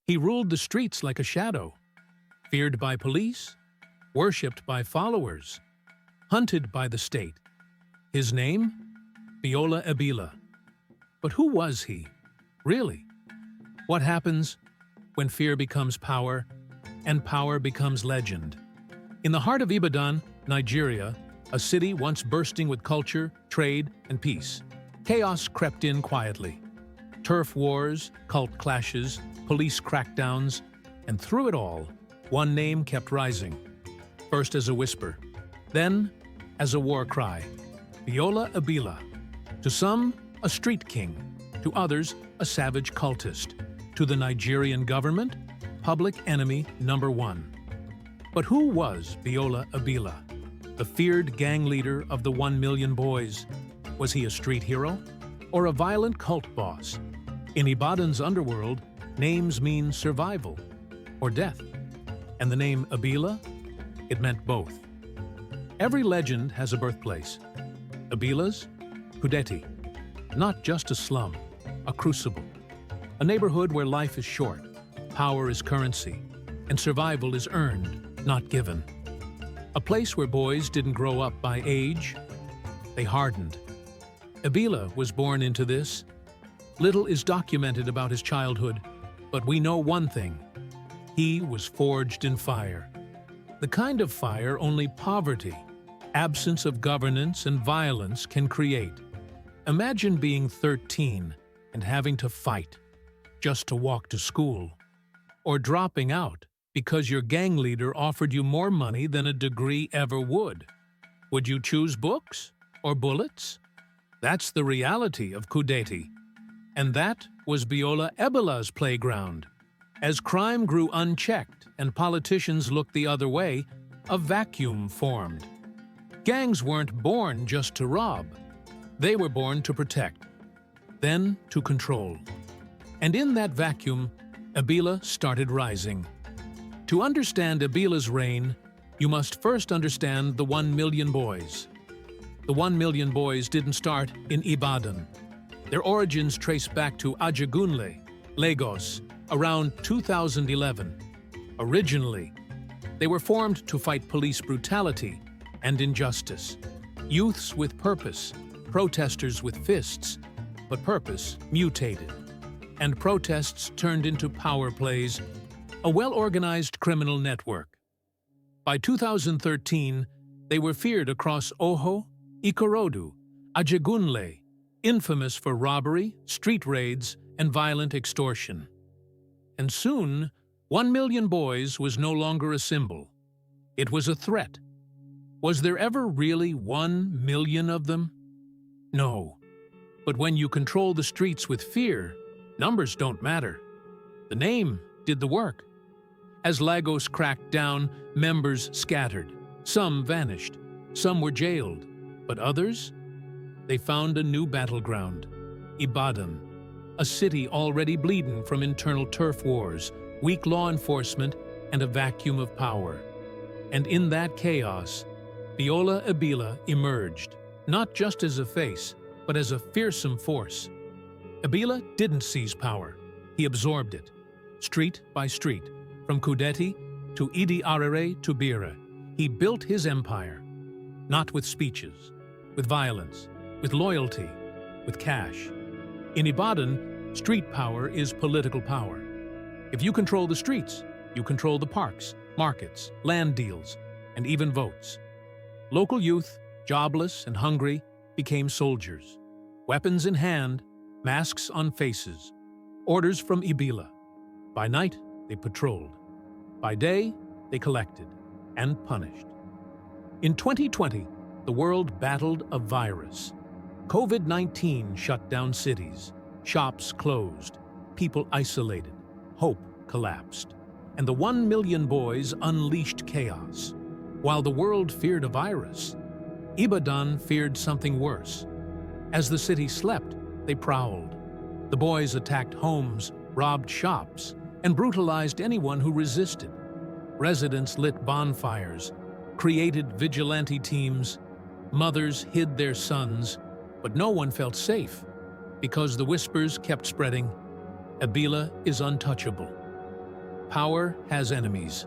He ruled the streets like a shadow, feared by police, worshipped by followers, hunted by the state. His name? Biola Ebila. But who was he, really? What happens when fear becomes power and power becomes legend? In the heart of Ibadan, Nigeria, a city once bursting with culture, trade, and peace, chaos crept in quietly. Turf wars, cult clashes, police crackdowns, and through it all, one name kept rising. First as a whisper, then as a war cry. Biola Ebila. To some, a street king. To others, a savage cultist. To the Nigerian government, public enemy number one. But who was Biola Ebila? The feared gang leader of the 1 million boys. Was he a street hero or a violent cult boss? In Ibadan's underworld, names mean survival or death. And the name Ebila? It meant both. Every legend has a birthplace. Ebila's? Kudeti. Not just a slum, a crucible. A neighborhood where life is short, power is currency, and survival is earned, not given. A place where boys didn't grow up by age, they hardened. Ebila was born into this. Little is documented about his childhood, but we know one thing. He was forged in fire. The kind of fire only poverty, absence of governance, and violence can create. Imagine being 13 and having to fight just to walk to school, or dropping out because your gang leader offered you more money than a degree ever would. Would you choose books or bullets? That's the reality of Kudeti. And that was Biola Ebila's playground. As crime grew unchecked and politicians looked the other way, a vacuum formed. Gangs weren't born just to rob. They were born to protect, then to control. And in that vacuum, Ebila started rising. To understand Ebila's reign, you must first understand the 1 million boys. The 1 million boys didn't start in Ibadan. Their origins trace back to Ajagunle, Lagos, around 2011. Originally, they were formed to fight police brutality and injustice. Youths with purpose, protesters with fists, but purpose mutated, and protests turned into power plays, a well-organized criminal network. By 2013, they were feared across Oho, Ikorodu, Ajagunle, infamous for robbery, street raids, and violent extortion. And soon, 1 million boys was no longer a symbol. It was a threat. Was there ever really 1 million of them? No. But when you control the streets with fear, numbers don't matter. The name did the work. As Lagos cracked down, members scattered. Some vanished. Some were jailed. But others? They found a new battleground. Ibadan. A city already bleeding from internal turf wars, weak law enforcement, and a vacuum of power. And in that chaos, Biola Ebila emerged, not just as a face, but as a fearsome force. Ebila didn't seize power. He absorbed it, street by street, from Kudeti to Idi Arere to Bira. He built his empire, not with speeches, with violence, with loyalty, with cash. In Ibadan, street power is political power. If you control the streets, you control the parks, markets, land deals, and even votes. Local youth, jobless and hungry, became soldiers. Weapons in hand, masks on faces. Orders from Ebila. By night, they patrolled. By day, they collected and punished. In 2020, the world battled a virus. COVID-19 shut down cities. Shops closed. People isolated. Hope collapsed. And the 1 million boys unleashed chaos. While the world feared a virus, Ibadan feared something worse. As the city slept, they prowled. The boys attacked homes, robbed shops, and brutalized anyone who resisted. Residents lit bonfires, created vigilante teams. Mothers hid their sons, but no one felt safe because the whispers kept spreading. Ebila is untouchable. power has enemies.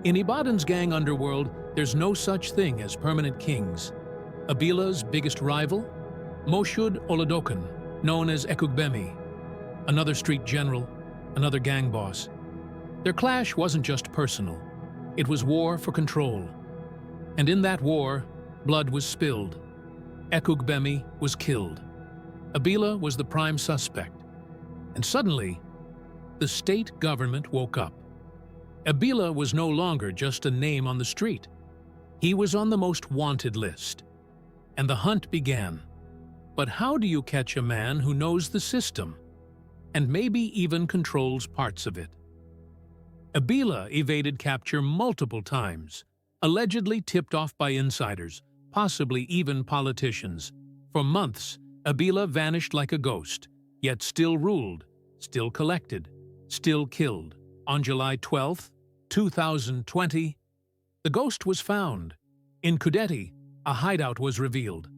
In Ibadan's gang underworld, there's no such thing as permanent kings. Ebila's biggest rival? Moshood Olodokan, known as Ekugbemi, another street general, another gang boss. Their clash wasn't just personal. It was war for control. And in that war, blood was spilled. Ekugbemi was killed. Ebila was the prime suspect. And suddenly, the state government woke up. Ebila was no longer just a name on the street. He was on the most wanted list. And the hunt began. But how do you catch a man who knows the system, and maybe even controls parts of it? Ebila evaded capture multiple times, allegedly tipped off by insiders, possibly even politicians. For months, Ebila vanished like a ghost, yet still ruled, still collected, still killed. On July 12, 2020, the ghost was found. In Kudeti, a hideout was revealed.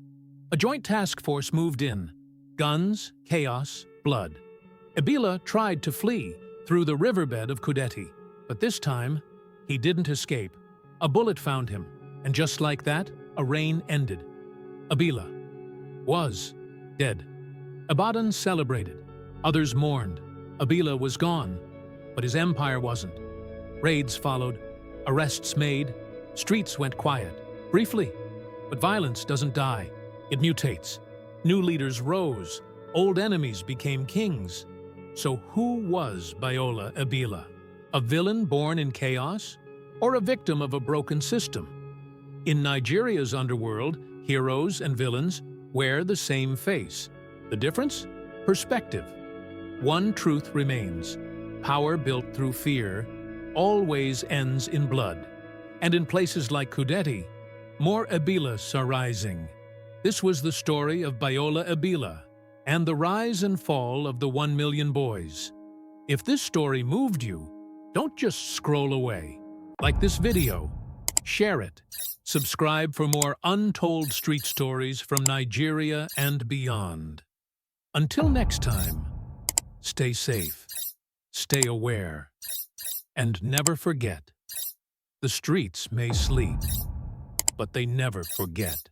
A joint task force moved in. Guns, chaos, blood. Ebila tried to flee through the riverbed of Kudeti, but this time, he didn't escape. A bullet found him, and just like that, a reign ended. Ebila was dead. Ibadan celebrated. Others mourned. Ebila was gone, but his empire wasn't. Raids followed, arrests made, streets went quiet. Briefly, but violence doesn't die. It mutates. New leaders rose. Old enemies became kings. So who was Biola Ebila? A villain born in chaos? Or a victim of a broken system? In Nigeria's underworld, heroes and villains wear the same face. The difference? Perspective. One truth remains. Power built through fear always ends in blood. And in places like Kudeti, more Ebilas are rising. This was the story of Biola Ebila and the rise and fall of the 1 million boys. If this story moved you, don't just scroll away. Like this video, share it, subscribe for more untold street stories from Nigeria and beyond. Until next time, stay safe, stay aware, and never forget, the streets may sleep, but they never forget.